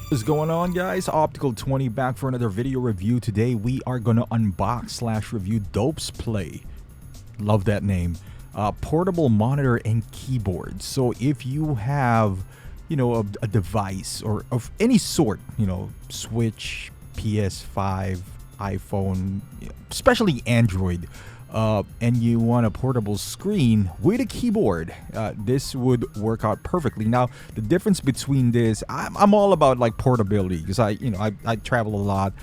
What's going on, guys? Optical 20 back for another video review. Today we are gonna unbox slash review Dopesplay. Love that name. Portable monitor and keyboard. So if you have, a device or of any sort, Switch, PS5, iPhone, especially Android, and you want a portable screen with a keyboard, this would work out perfectly. Now, the difference between this, I'm all about like portability because I travel a lot,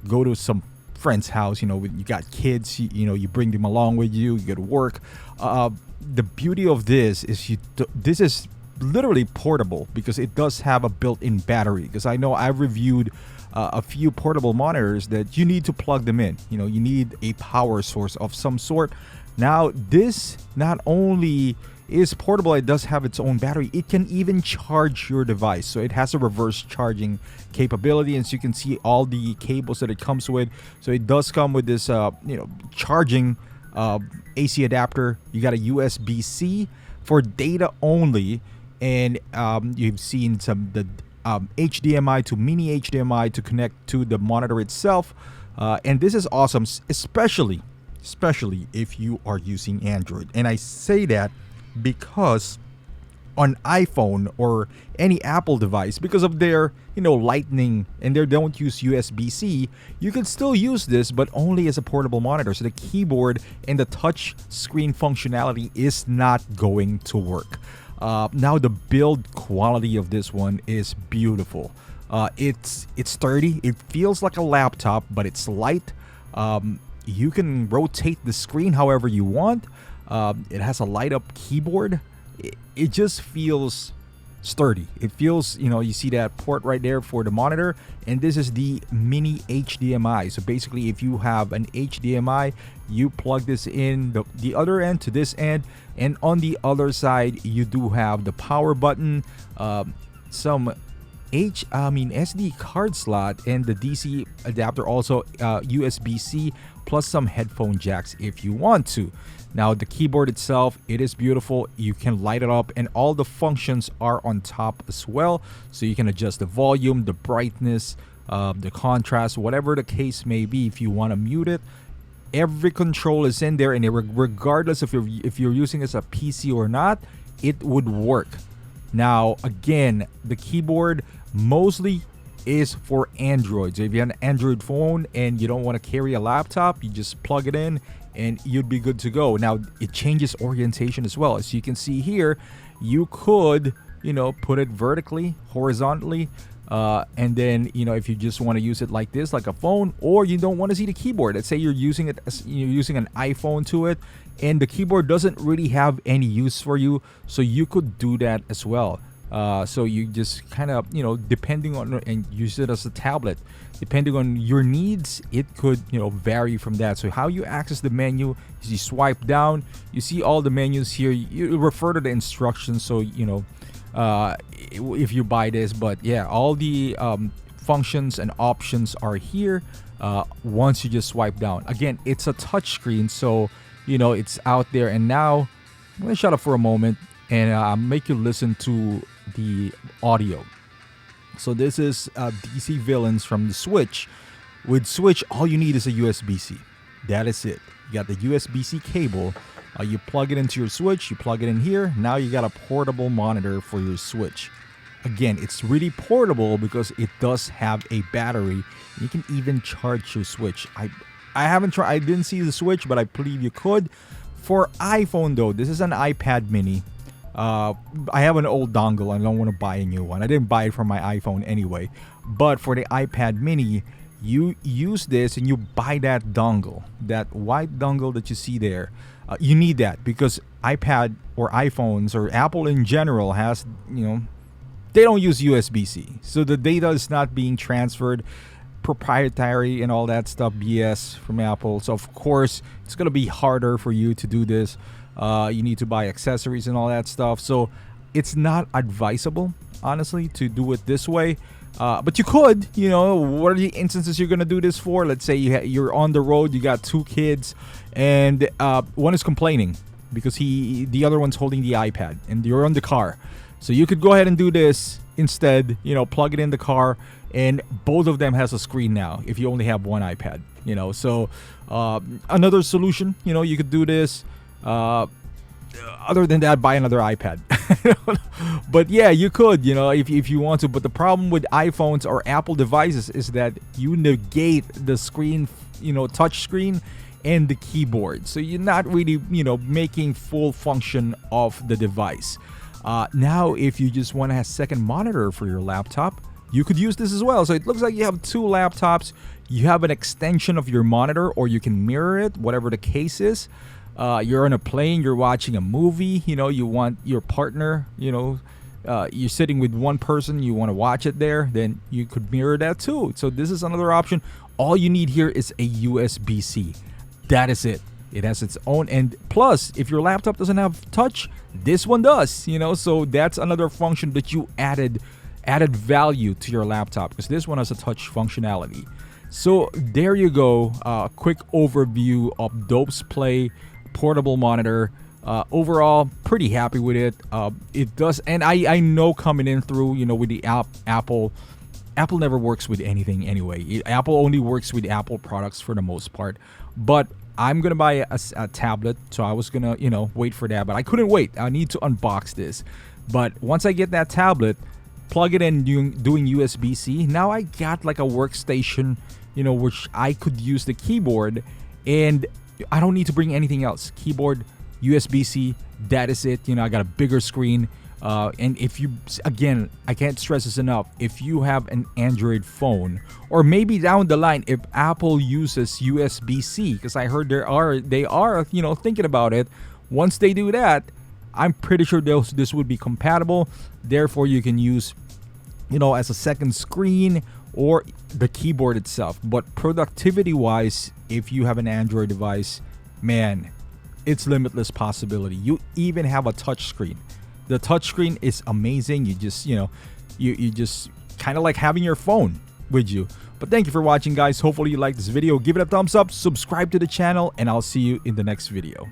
go to some friend's house, you got kids, you bring them along with you, you go to work. The beauty of this is this is literally portable because it does have a built-in battery. Because I know I've reviewed a few portable monitors that you need to plug them in. You need a power source of some sort. Now, this not only is portable, it does have its own battery. It can even charge your device. So it has a reverse charging capability, and so you can see all the cables that it comes with. So it does come with this, charging AC adapter. You got a USB-C for data only, and you've seen the HDMI to mini HDMI to connect to the monitor itself, and this is awesome, especially if you are using Android. And I say that because on iPhone or any Apple device, because of their Lightning, and they don't use USB-C, you can still use this, but only as a portable monitor. So the keyboard and the touch screen functionality is not going to work. Now, the build quality of this one is beautiful. It's sturdy. It feels like a laptop, but it's light. You can rotate the screen however you want. It has a light up keyboard. It just feels sturdy. It feels, you see that port right there for the monitor, and this is the mini HDMI. So basically, if you have an HDMI, you plug this in the other end to this end, and on the other side you do have the power button, some SD card slot, and the DC adapter, also USB-C, plus some headphone jacks if you want to. Now, the keyboard itself, it is beautiful. You can light it up, and all the functions are on top as well. So you can adjust the volume, the brightness, the contrast, whatever the case may be. If you want to mute it, every control is in there, and regardless if you're using this as a PC or not, it would work. Now, again, the keyboard mostly is for Android. So if you have an Android phone and you don't want to carry a laptop, you just plug it in and you'd be good to go. Now, it changes orientation as well. As you can see here, you could, put it vertically, horizontally, and then, if you just want to use it like this, like a phone, or you don't want to see the keyboard. Let's say you're using it as you're using an iPhone to it, and the keyboard doesn't really have any use for you, so you could do that as well. So you just kind of, depending on, and use it as a tablet. Depending on your needs, it could, vary from that. So how you access the menu is you swipe down, you see all the menus here, you refer to the instructions. So, if you buy this, but yeah, all the functions and options are here once you just swipe down. Again, it's a touch screen, so, it's out there. And now I'm going to shut up for a moment and make you listen to the audio. So this is DC Villains from the Switch. With Switch, all you need is a USB-C. That is it. You got the USB-C cable. You plug it into your Switch. You plug it in here. Now you got a portable monitor for your Switch. Again, it's really portable because it does have a battery. You can even charge your Switch. I haven't tried. I didn't see the Switch, but I believe you could. For iPhone, though, this is an iPad mini. I have an old dongle. I don't want to buy a new one. I didn't buy it for my iPhone anyway. But for the iPad mini, you use this and you buy that dongle, that white dongle that you see there. You need that because iPad or iPhones or Apple in general has, they don't use USB-C. So the data is not being transferred, proprietary and all that stuff, BS from Apple. So of course, it's going to be harder for you to do this. You need to buy accessories and all that stuff. So it's not advisable, honestly, to do it this way. But you could, what are the instances you're going to do this for? Let's say you're on the road, you got two kids, and one is complaining because the other one's holding the iPad, and you're on the car. So you could go ahead and do this. instead, plug it in the car, and both of them has a screen now if you only have one iPad. So another solution, you could do this. Other than that, buy another iPad. But yeah, you could, if you want to. But the problem with iPhones or Apple devices is that you negate the screen, touch screen and the keyboard. So you're not really, making full function of the device. Now, if you just want to have a second monitor for your laptop, you could use this as well. So it looks like you have two laptops. You have an extension of your monitor, or you can mirror it, whatever the case is. You're on a plane, you're watching a movie, you want your partner, you're sitting with one person, you want to watch it there, then you could mirror that too. So this is another option. All you need here is a USB-C. That is it. It has its own, and plus, if your laptop doesn't have touch, this one does, so that's another function that you added value to your laptop, because this one has a touch functionality. So there you go. Quick overview of Dopesplay portable monitor. Overall, pretty happy with it. It does, and I know coming in through, with the Apple never works with anything anyway. Apple only works with Apple products for the most part. But I'm gonna buy a tablet, so I was gonna, wait for that, but I couldn't wait. I need to unbox this. But once I get that tablet, plug it in doing USB-C, now I got like a workstation, which I could use the keyboard, and I don't need to bring anything else. Keyboard, USB-C, that is it. I got a bigger screen. And if you, again, I can't stress this enough, if you have an Android phone, or maybe down the line, if Apple uses USB-C, because I heard they are, thinking about it. Once they do that, I'm pretty sure this would be compatible. Therefore, you can use, as a second screen or the keyboard itself. But productivity-wise, if you have an Android device, man, it's limitless possibility. You even have a touch screen. The touch screen is amazing. You just, you just kind of like having your phone with you. But thank you for watching, guys. Hopefully you liked this video. Give it a thumbs up, subscribe to the channel, and I'll see you in the next video.